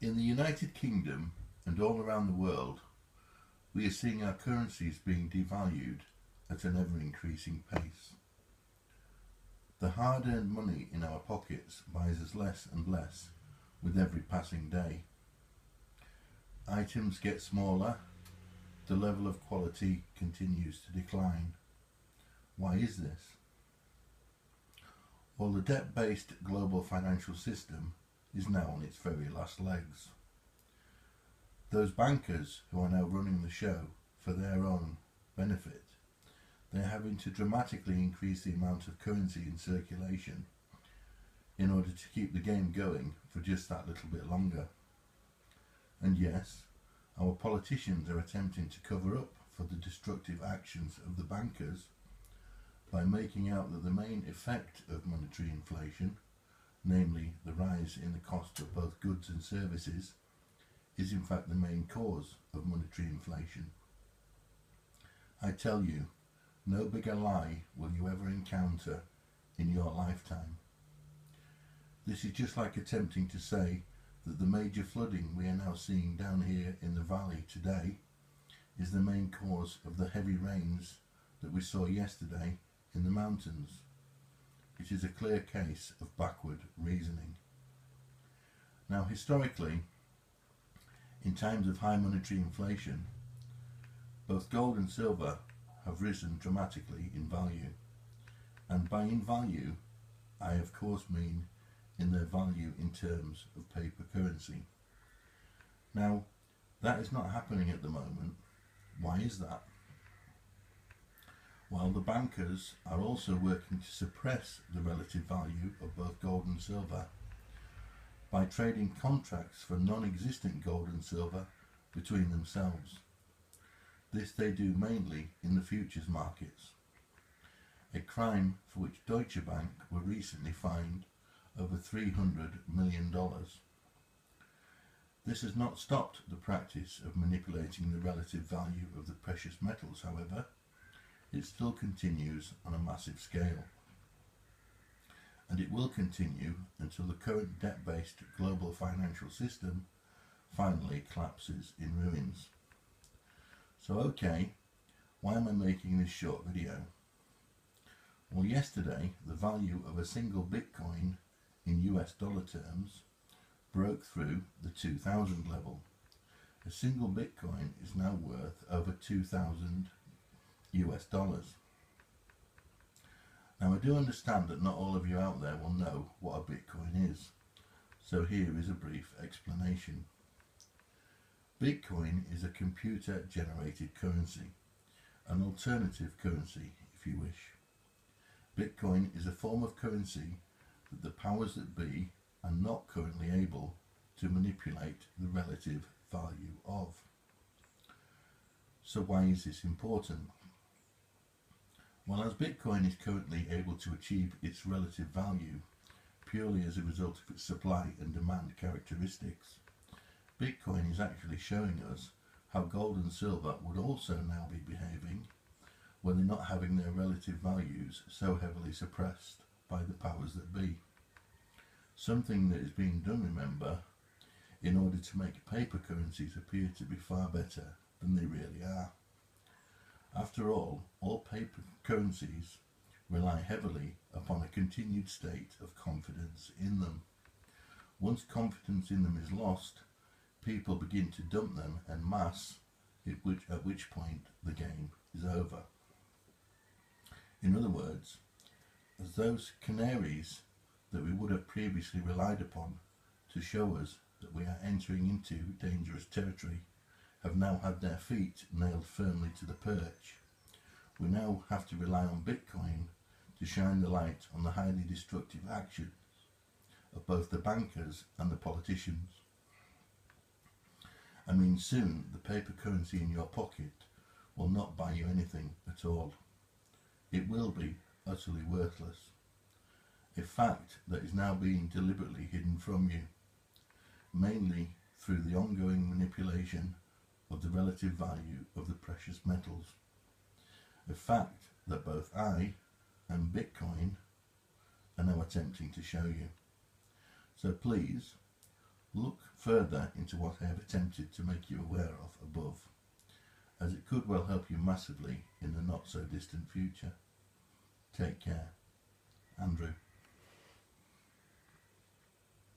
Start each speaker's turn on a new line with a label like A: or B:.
A: In the United Kingdom and all around the world, we are seeing our currencies being devalued at an ever-increasing pace. The hard-earned money in our pockets buys us less and less with every passing day. Items get smaller, the level of quality continues to decline. Why is this? Well, the debt-based global financial system is now on its very last legs. Those bankers who are now running the show for their own benefit, they're having to dramatically increase the amount of currency in circulation in order to keep the game going for just that little bit longer. And yes, our politicians are attempting to cover up for the destructive actions of the bankers by making out that the main effect of monetary inflation, namely the rise in the cost of both goods and services, is in fact the main cause of monetary inflation. I tell you, no bigger lie will you ever encounter in your lifetime. This is just like attempting to say that the major flooding we are now seeing down here in the valley today is the main cause of the heavy rains that we saw yesterday in the mountains. It is a clear case of backward reasoning. Now, historically, in times of high monetary inflation, both gold and silver have risen dramatically in value. And by in value, I of course mean in their value in terms of paper currency. Now, that is not happening at the moment. Why is that? Well, the bankers are also working to suppress the relative value of both gold and silver by trading contracts for non-existent gold and silver between themselves. This they do mainly in the futures markets, a crime for which Deutsche Bank were recently fined over $300 million. This has not stopped the practice of manipulating the relative value of the precious metals, however. It still continues on a massive scale. And it will continue until the current debt-based global financial system finally collapses in ruins. So okay, why am I making this short video? Well, yesterday the value of a single Bitcoin in US dollar terms broke through the 2000 level. A single Bitcoin is now worth over 2,000 US dollars. Now, I do understand that not all of you out there will know what a Bitcoin is, so here is a brief explanation. Bitcoin is a computer-generated currency, an alternative currency if you wish. Bitcoin is a form of currency that the powers that be are not currently able to manipulate the relative value of. So why is this important? Well, as Bitcoin is currently able to achieve its relative value purely as a result of its supply and demand characteristics, Bitcoin is actually showing us how gold and silver would also now be behaving when they're not having their relative values so heavily suppressed by the powers that be. Something that is being done, remember, in order to make paper currencies appear to be far better than they really are. After all paper currencies rely heavily upon a continued state of confidence in them. Once confidence in them is lost, people begin to dump them en masse, at which point the game is over. In other words, as those canaries that we would have previously relied upon to show us that we are entering into dangerous territory have now had their feet nailed firmly to the perch, we now have to rely on Bitcoin to shine the light on the highly destructive actions of both the bankers and the politicians. I mean, soon the paper currency in your pocket will not buy you anything at all. It will be utterly worthless, a fact that is now being deliberately hidden from you, mainly through the ongoing manipulation of the relative value of the precious metals, a fact that both I and Bitcoin are now attempting to show you. So please, Look further into what I have attempted to make you aware of above, as it could well help you massively in the not so distant future. Take care. Andrew.